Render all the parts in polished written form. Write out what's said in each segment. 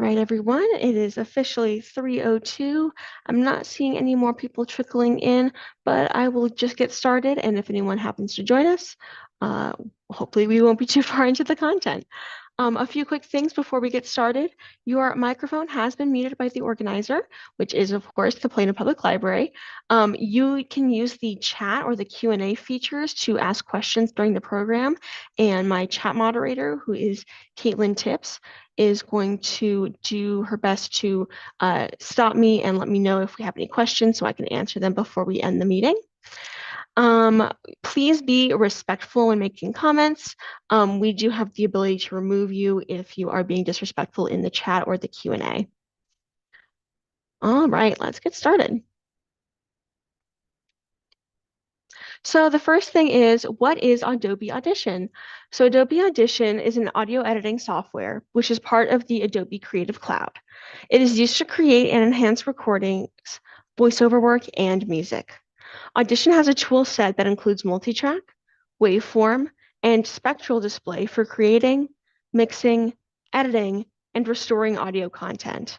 All right, everyone, it is officially 3:02. I'm not seeing any more people trickling in, but I will just get started. And if anyone happens to join us, uh, hopefully we won't be too far into the content. A few quick things before we get started. Your microphone has been muted by the organizer, which is, of course, the Plano Public Library. You can use the chat or the Q&A features to ask questions during the program, and my chat moderator, who is Caitlin Tips, is going to do her best to stop me and let me know if we have any questions so I can answer them before we end the meeting. Please be respectful when making comments. We do have the ability to remove you if you are being disrespectful in the chat or the Q&A. All right, let's get started. So the first thing is, what is Adobe Audition? So Adobe Audition is an audio editing software, which is part of the Adobe Creative Cloud. It is used to create and enhance recordings, voiceover work, and music. Audition has a tool set that includes multitrack, waveform, and spectral display for creating, mixing, editing, and restoring audio content.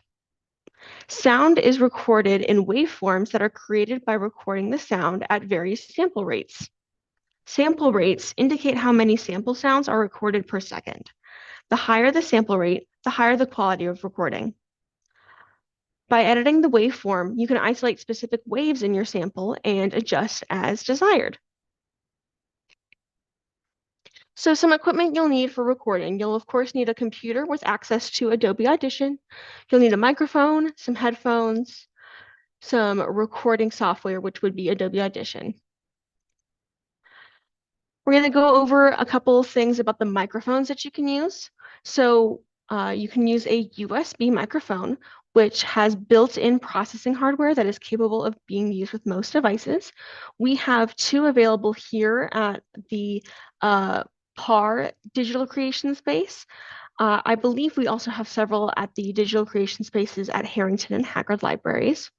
Sound is recorded in waveforms that are created by recording the sound at various sample rates. Sample rates indicate how many sample sounds are recorded per second. The higher the sample rate, the higher the quality of recording. By editing the waveform, you can isolate specific waves in your sample and adjust as desired. So some equipment you'll need for recording. You'll of course need a computer with access to Adobe Audition. You'll need a microphone, some headphones, some recording software, which would be Adobe Audition. We're going to go over a couple of things about the microphones that you can use. So you can use a USB microphone, which has built-in processing hardware that is capable of being used with most devices. We have two available here at the PAR Digital Creation Space. I believe we also have several at the Digital Creation Spaces at Harrington and Haggard Libraries.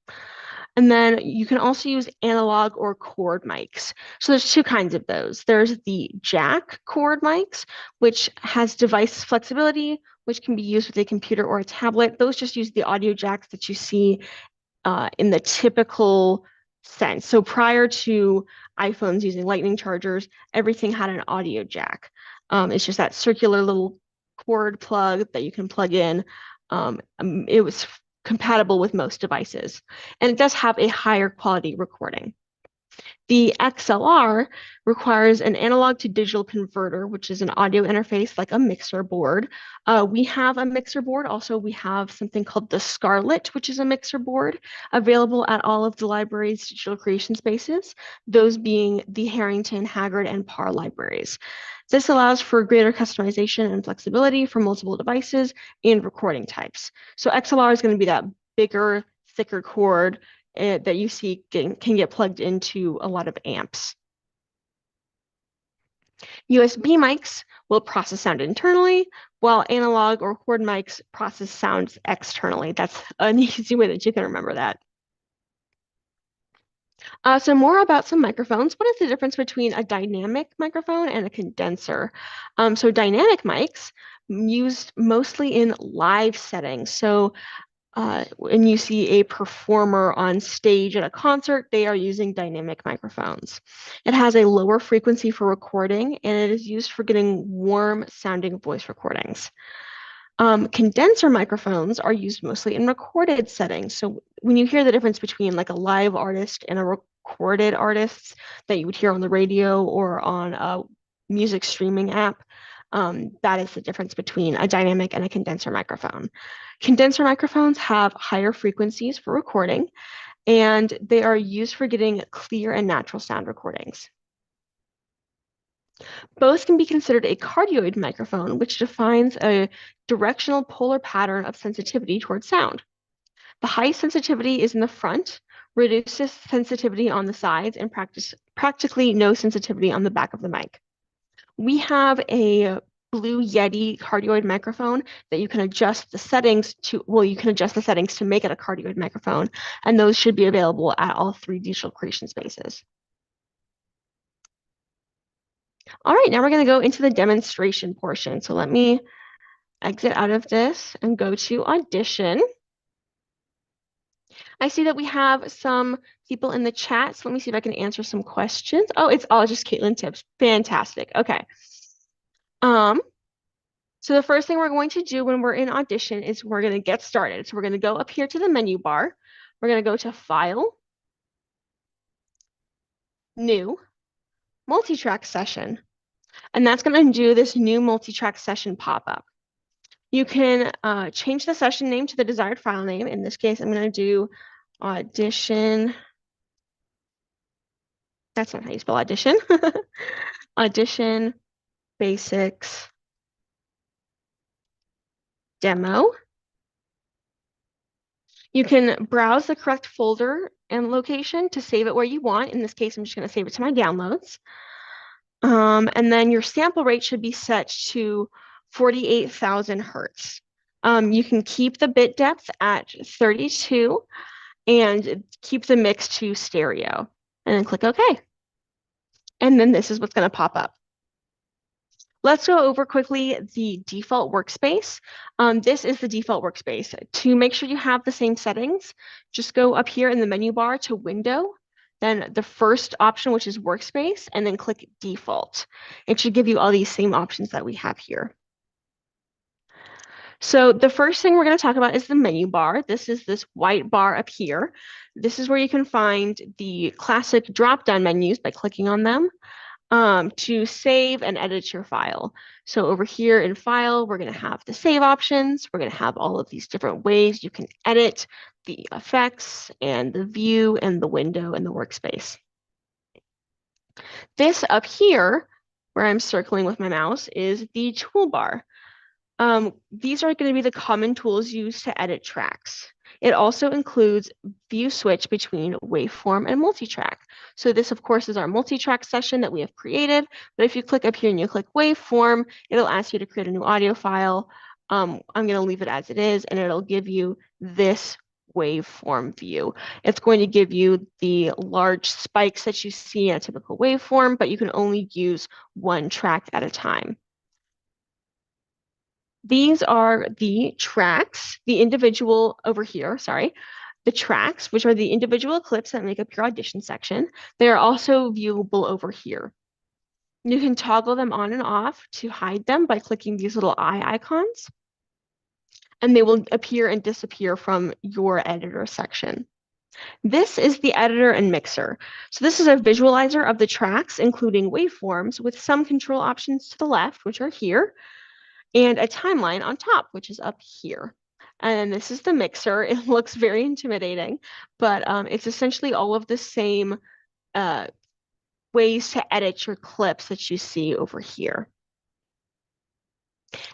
And then you can also use analog or cord mics. So there's two kinds of those. There's the jack cord mics, which has device flexibility, which can be used with a computer or a tablet. Those just use the audio jacks that you see in the typical sense. So prior to iPhones using lightning chargers, everything had an audio jack. It's just that circular little cord plug that you can plug in. It was compatible with most devices, and it does have a higher quality recording. The XLR requires an analog to digital converter, which is an audio interface like a mixer board. We have a mixer board. Also, we have something called the Scarlett, which is a mixer board available at all of the library's digital creation spaces, those being the Harrington, Haggard, and Parr libraries. This allows for greater customization and flexibility for multiple devices and recording types. So XLR is going to be that bigger, thicker cord that you see can get plugged into a lot of amps. USB mics will process sound internally, while analog or cord mics process sounds externally. That's an easy way that you can remember that. So more about some microphones. What is the difference between a dynamic microphone and a condenser? So dynamic mics used mostly in live settings. So when you see a performer on stage at a concert, they are using dynamic microphones. It has a lower frequency for recording, and it is used for getting warm sounding voice recordings. Condenser microphones are used mostly in recorded settings. So when you hear the difference between like a live artist and a recorded artist that you would hear on the radio or on a music streaming app, that is the difference between a dynamic and a condenser microphone. Condenser microphones have higher frequencies for recording, and they are used for getting clear and natural sound recordings. Both can be considered a cardioid microphone, which defines a directional polar pattern of sensitivity towards sound. The highest sensitivity is in the front, reduces sensitivity on the sides, and practically no sensitivity on the back of the mic. We have a Blue Yeti cardioid microphone that you can adjust the settings to, well, you can adjust the settings to make it a cardioid microphone, and those should be available at all three digital creation spaces. All right, now we're going to go into the demonstration portion. So let me exit out of this and go to Audition. I see that we have some people in the chat, so let me see if I can answer some questions. Oh, it's all just Caitlin tips. Fantastic. Okay. Um, so the first thing we're going to do when we're in Audition is we're going to get started. So we're going to go up here to the menu bar. We're going to go to File, New, Multitrack Session. And that's going to do this new multitrack session pop-up. You can change the session name to the desired file name. In this case, I'm going to do Audition. That's not how you spell audition. Audition Basics Demo. You can browse the correct folder and location to save it where you want. In this case, I'm just going to save it to my downloads. And then your sample rate should be set to 48,000 hertz. You can keep the bit depth at 32 and keep the mix to stereo. And then click OK. And then this is what's going to pop up. Let's go over quickly the default workspace. This is the default workspace. To make sure you have the same settings, just go up here in the menu bar to Window, then the first option, which is Workspace, and then click Default. It should give you all these same options that we have here. So the first thing we're going to talk about is the menu bar. This is this white bar up here. This is where you can find the classic drop-down menus by clicking on them. To save and edit your file. So over here in File, we're going to have the save options. We're going to have all of these different ways you can edit the effects and the view and the window and the workspace. This up here, where I'm circling with my mouse, is the toolbar. These are going to be the common tools used to edit tracks. It also includes view switch between waveform and multitrack. So this, of course, is our multitrack session that we have created. But if you click up here and you click waveform, it'll ask you to create a new audio file. I'm going to leave it as it is, and it'll give you this waveform view. It's going to give you the large spikes that you see in a typical waveform, but you can only use one track at a time. These are the tracks, the individual over here, sorry, the tracks, which are the individual clips that make up your audition section. They are also viewable over here. You can toggle them on and off to hide them by clicking these little eye icons, and they will appear and disappear from your editor section. This is the editor and mixer. So this is a visualizer of the tracks, including waveforms, with some control options to the left, which are here, and a timeline on top, which is up here. And this is the mixer. It looks very intimidating, but it's essentially all of the same ways to edit your clips that you see over here.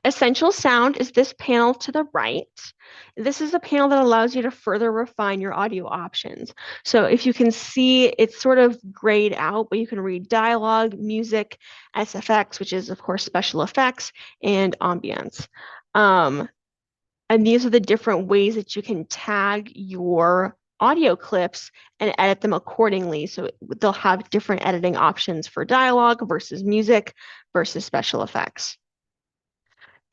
Essential Sound is this panel to the right. This is a panel that allows you to further refine your audio options. So if you can see, it's sort of grayed out, but you can read dialogue, music, SFX, which is, of course, special effects, and ambience. And these are the different ways that you can tag your audio clips and edit them accordingly. So they'll have different editing options for dialogue versus music versus special effects.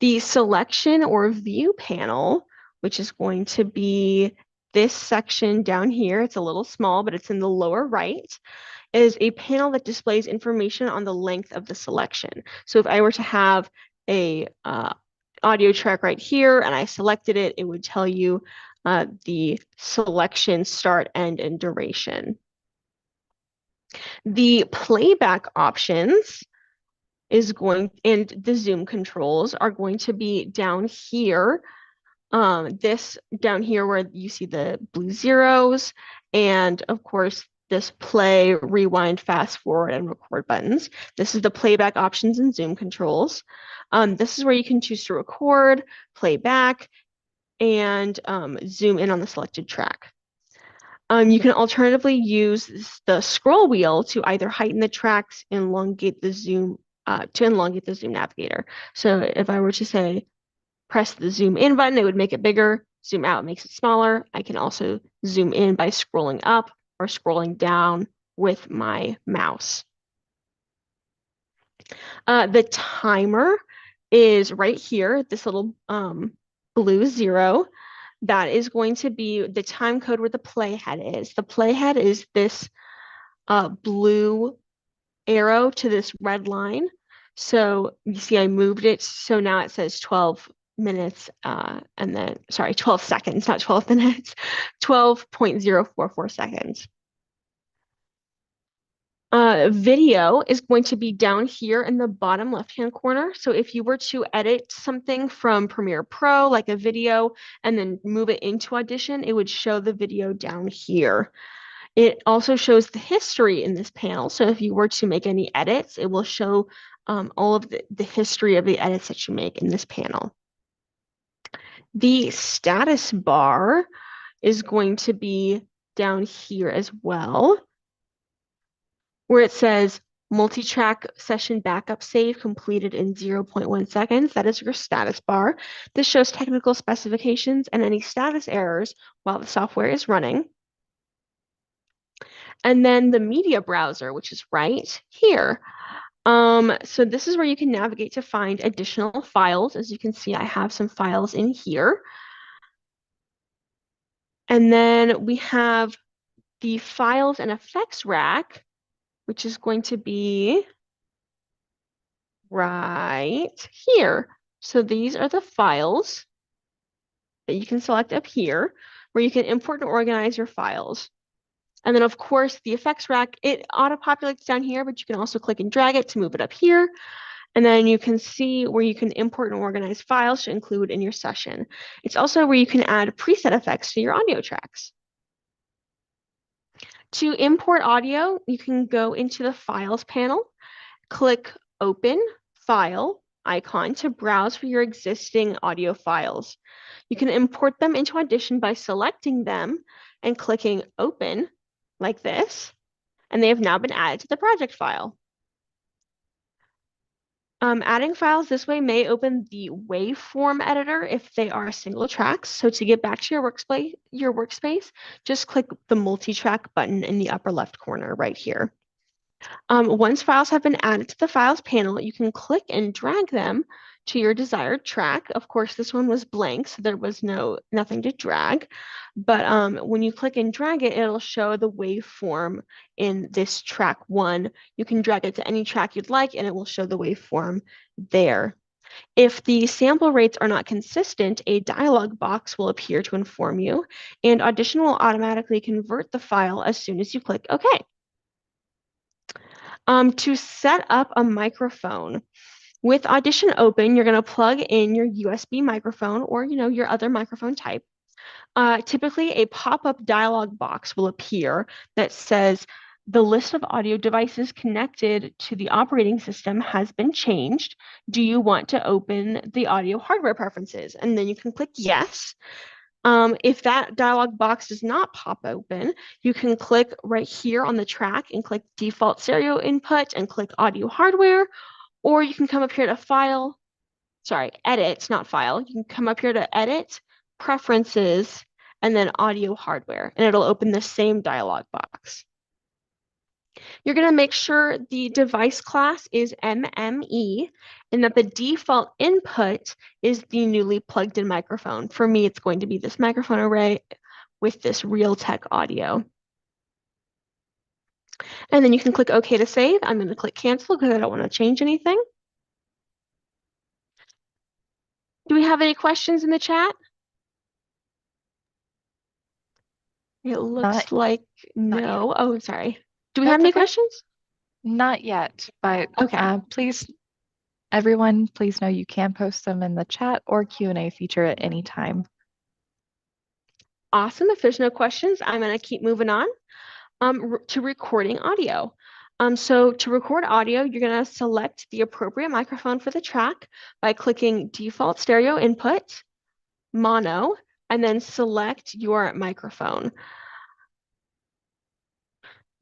The selection or view panel, which is going to be this section down here, it's a little small, but it's in the lower right, is a panel that displays information on the length of the selection. So if I were to have a audio track right here and I selected it, it would tell you the selection start, end, and duration. The playback options is going, and the zoom controls are going to be down here. This down here where you see the blue zeros, and of course this play, rewind, fast forward, and record buttons. This is the playback options and zoom controls. This is where you can choose to record, play back, and zoom in on the selected track. You can alternatively use the scroll wheel to either heighten the tracks, elongate the zoom, to elongate the zoom navigator. So if I were to say, press the zoom in button, it would make it bigger. Zoom out makes it smaller. I can also zoom in by scrolling up or scrolling down with my mouse. The timer is right here, this little blue 0. That is going to be the time code where the playhead is. The playhead is this blue arrow to this red line. So you see I moved it. So now it says 12 minutes and then, sorry, 12 seconds, not 12 minutes, 12.044 seconds. Video is going to be down here in the bottom left-hand corner. So if you were to edit something from Premiere Pro, like a video, and then move it into Audition, it would show the video down here. It also shows the history in this panel. So if you were to make any edits, it will show all of the history of the edits that you make in this panel. The status bar is going to be down here as well, where it says multi-track session backup save completed in 0.1 seconds. That is your status bar. This shows technical specifications and any status errors while the software is running. And then the media browser, which is right here. So this is where you can navigate to find additional files. As you can see, I have some files in here. And then we have the files and effects rack, which is going to be right here. So these are the files that you can select up here, where you can import and organize your files. And then of course the effects rack, it auto-populates down here, but you can also click and drag it to move it up here. And then you can see where you can import and organize files to include in your session. It's also where you can add preset effects to your audio tracks. To import audio, you can go into the Files panel, click Open File icon to browse for your existing audio files. You can import them into Audition by selecting them and clicking Open like this, and they have now been added to the project file. Adding files this way may open the waveform editor if they are single tracks. So to get back to your workspace, just click the multi-track button in the upper left corner right here. Once files have been added to the Files panel, you can click and drag them to your desired track. Of course, this one was blank, so there was nothing to drag. But when you click and drag it, it'll show the waveform in this track 1. You can drag it to any track you'd like, and it will show the waveform there. If the sample rates are not consistent, a dialog box will appear to inform you, and Audition will automatically convert the file as soon as you click OK. To set up a microphone, with Audition open, you're going to plug in your USB microphone or your other microphone type. Typically, a pop-up dialog box will appear that says the list of audio devices connected to the operating system has been changed. Do you want to open the audio hardware preferences? And then you can click yes. If that dialog box does not pop open, you can click right here on the track and click default stereo input and click audio hardware, or you can come up here to edit, not file. You can come up here to edit, preferences, and then audio hardware, and it'll open the same dialog box. You're going to make sure the device class is MME and that the default input is the newly plugged in microphone. For me, it's going to be this microphone array with this Realtek audio. And then you can click OK to save. I'm going to click cancel because I don't want to change anything. Do we have any questions in the chat? It looks like no. Oh, sorry. Do we have any questions? Not yet, but okay. Please, everyone, please know you can post them in the chat or Q&A feature at any time. Awesome. If there's no questions, I'm going to keep moving on to recording audio. So to record audio, you're going to select the appropriate microphone for the track by clicking default stereo input, mono, and then select your microphone.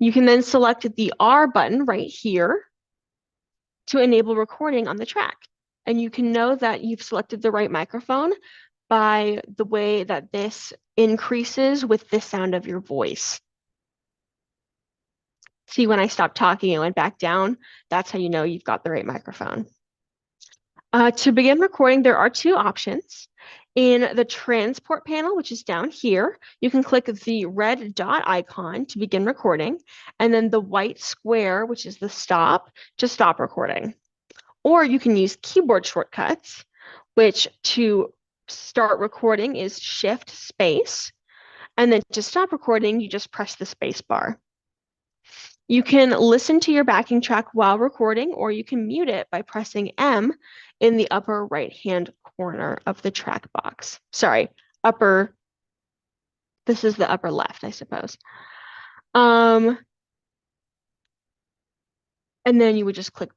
You can then select the R button right here to enable recording on the track. And you can know that you've selected the right microphone by the way that this increases with the sound of your voice. See, when I stopped talking, it went back down. That's how you know you've got the right microphone. To begin recording, there are two options. In the transport panel, which is down here, you can click the red dot icon to begin recording, and then the white square, which is the stop, to stop recording. Or you can use keyboard shortcuts, which to start recording is Shift Space, and then to stop recording, you just press the space bar. You can listen to your backing track while recording, or you can mute it by pressing M in the upper right-hand corner of the track box. Sorry, this is the upper left, I suppose. And then you would just click,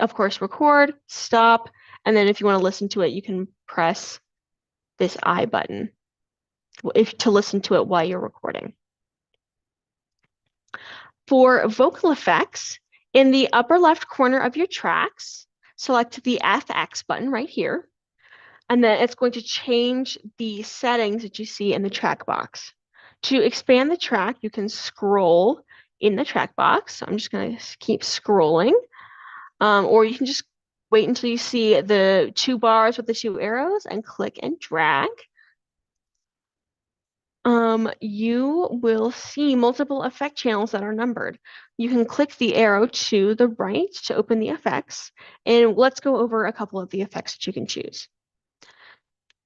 of course, record, stop, and then if you want to listen to it, you can press this I button to listen to it while you're recording. For vocal effects, in the upper left corner of your tracks, select the FX button right here, and then it's going to change the settings that you see in the track box. To expand the track, you can scroll in the track box. So I'm just going to keep scrolling, or you can just wait until you see the two bars with the two arrows and click and drag. You will see multiple effect channels that are numbered. You can click the arrow to the right to open the effects, and let's go over a couple of the effects that you can choose.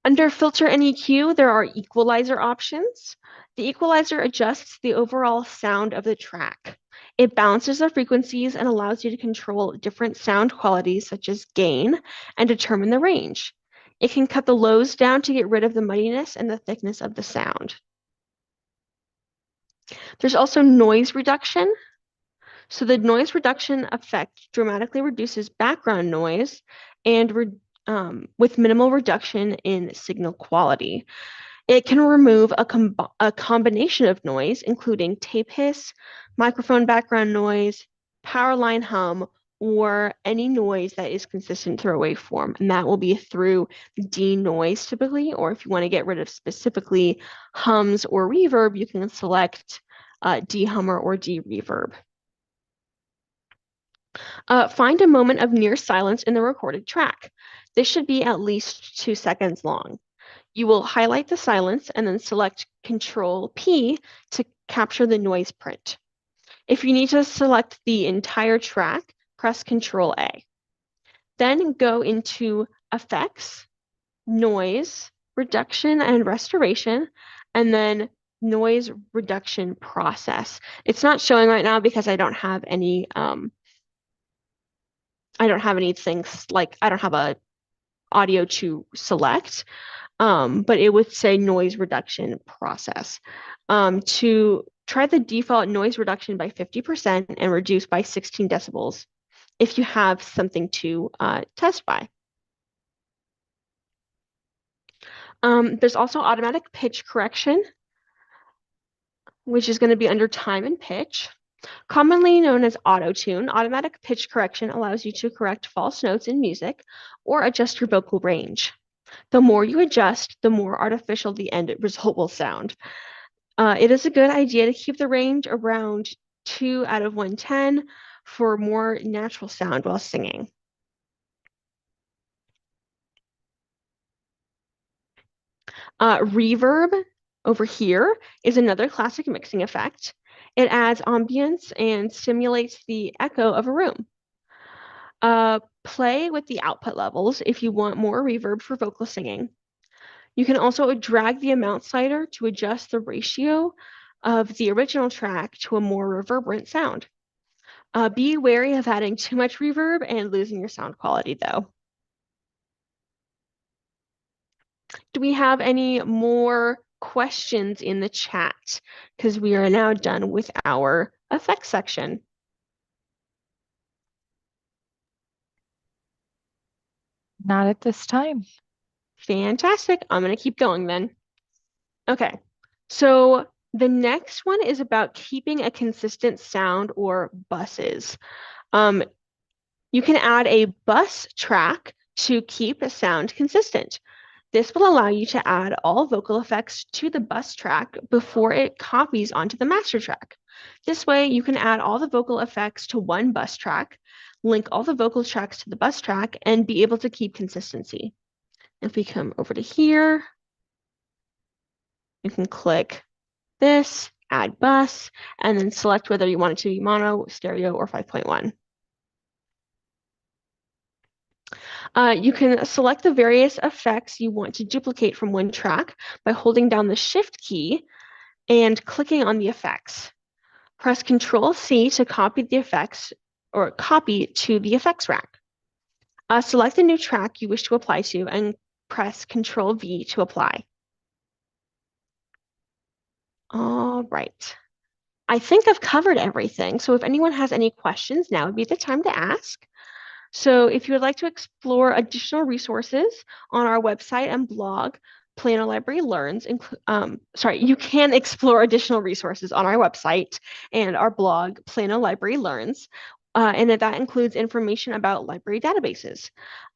Under Filter and EQ, there are equalizer options. The equalizer adjusts the overall sound of the track. It balances the frequencies and allows you to control different sound qualities such as gain and determine the range. It can cut the lows down to get rid of the muddiness and the thickness of the sound. There's also noise reduction. So the noise reduction effect dramatically reduces background noise and with minimal reduction in signal quality. It can remove a combination of noise, including tape hiss, microphone background noise, power line hum, or any noise that is consistent through a waveform. And that will be through denoise typically, or if you want to get rid of specifically hums or reverb, you can select dehummer or de-reverb. Find a moment of near silence in the recorded track. This should be at least 2 seconds long. You will highlight the silence and then select Control P to capture the noise print. If you need to select the entire track, press Control A. Then go into Effects, Noise, Reduction and Restoration, and then Noise Reduction Process. It's not showing right now because I don't have any I don't have a audio to select, but it would say noise reduction process. To try the default noise reduction by 50% and reduce by 16 decibels if you have something to test by. There's also automatic pitch correction, which is going to be under time and pitch. Commonly known as auto-tune, automatic pitch correction allows you to correct false notes in music or adjust your vocal range. The more you adjust, the more artificial the end result will sound. It is a good idea to keep the range around 2 out of 110 for more natural sound while singing. Reverb over here is another classic mixing effect. It adds ambience and simulates the echo of a room. Play with the output levels if you want more reverb for vocal singing. You can also drag the amount slider to adjust the ratio of the original track to a more reverberant sound. Be wary of adding too much reverb and losing your sound quality though. Do we have any more questions in the chat? Because we are now done with our effects section. Not at this time. Fantastic. I'm going to keep going then. Okay, so the next one is about keeping a consistent sound or buses. You can add a bus track to keep a sound consistent. This will allow you to add all vocal effects to the bus track before it copies onto the master track. This way, you can add all the vocal effects to one bus track, link all the vocal tracks to the bus track, and be able to keep consistency. If we come over to here, you can click this, add bus, and then select whether you want it to be mono, stereo, or 5.1. You can select the various effects you want to duplicate from one track by holding down the Shift key and clicking on the effects. Press Control C to copy the effects or copy to the effects rack. Select the new track you wish to apply to and press Control V to apply. All right. I think I've covered everything. So if anyone has any questions, now would be the time to ask. So if you would like to explore additional resources on our website and blog, Plano Library Learns, you can explore additional resources on our website and our blog, Plano Library Learns, and that includes information about library databases.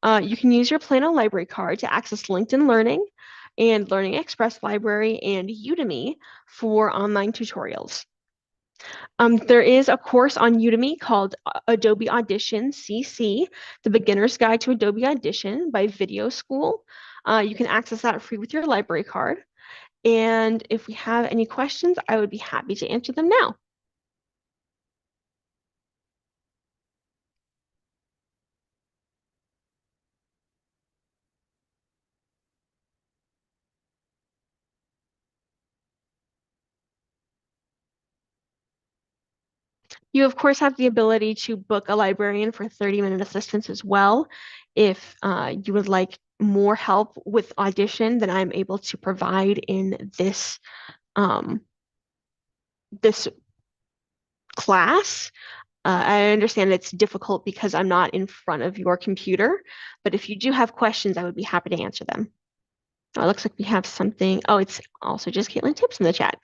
You can use your Plano Library card to access LinkedIn Learning and Learning Express Library and Udemy for online tutorials. There is a course on Udemy called Adobe Audition CC, the Beginner's Guide to Adobe Audition by Video School. You can access that free with your library card. And if we have any questions, I would be happy to answer them now. You, of course, have the ability to book a librarian for 30-minute assistance as well. If you would like more help with audition than I'm able to provide in um, this class. I understand it's difficult because I'm not in front of your computer, but if you do have questions, I would be happy to answer them. Oh, it looks like we have something. Oh, it's also just Caitlin Tips in the chat.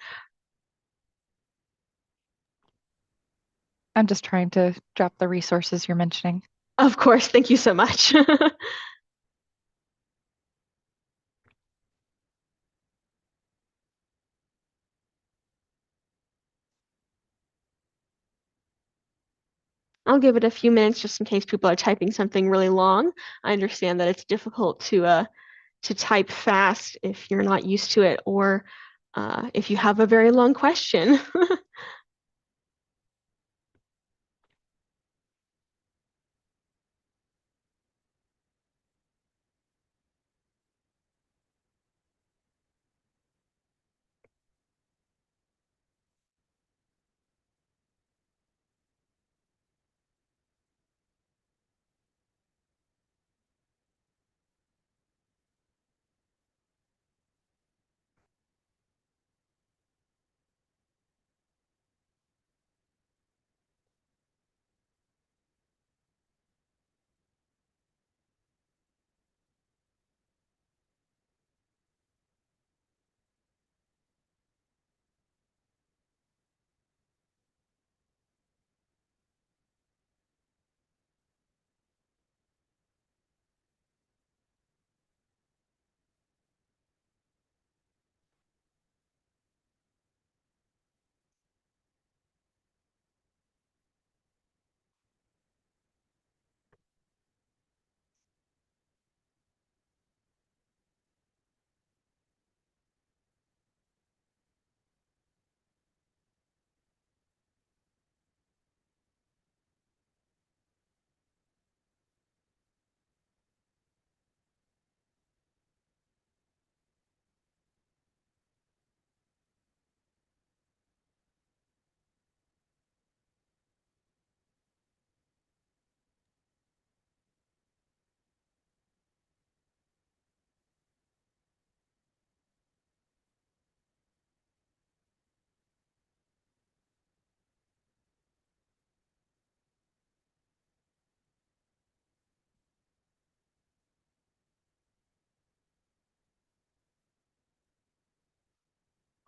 I'm just trying to drop the resources you're mentioning. Of course, thank you so much. I'll give it a few minutes just in case people are typing something really long. I understand that it's difficult to type fast if you're not used to it, or if you have a very long question.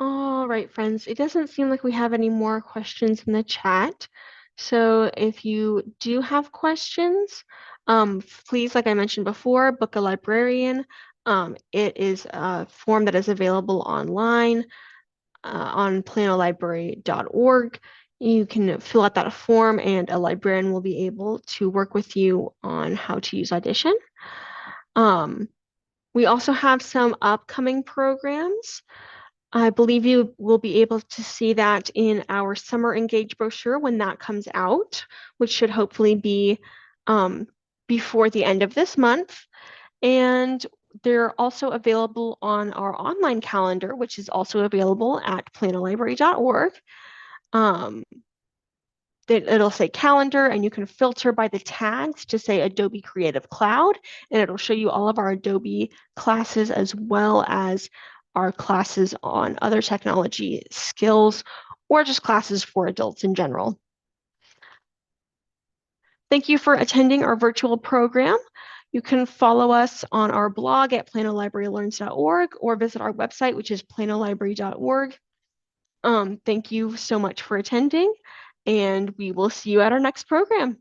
All right, friends, it doesn't seem like we have any more questions in the chat. So if you do have questions, please, like I mentioned before, book a librarian. It is a form that is available online on planolibrary.org. You can fill out that form and a librarian will be able to work with you on how to use Audition. Um, we also have some upcoming programs. I believe you will be able to see that in our Summer Engage brochure when that comes out, which should hopefully be before the end of this month. And they're also available on our online calendar, which is also available at planolibrary.org. Um, it'll say calendar, and you can filter by the tags to say Adobe Creative Cloud, and it'll show you all of our Adobe classes as well as our classes on other technology skills or just classes for adults in general. Thank you for attending our virtual program. You can follow us on our blog at planolibrarylearns.org or visit our website, which is planolibrary.org. Thank you so much for attending, and we will see you at our next program.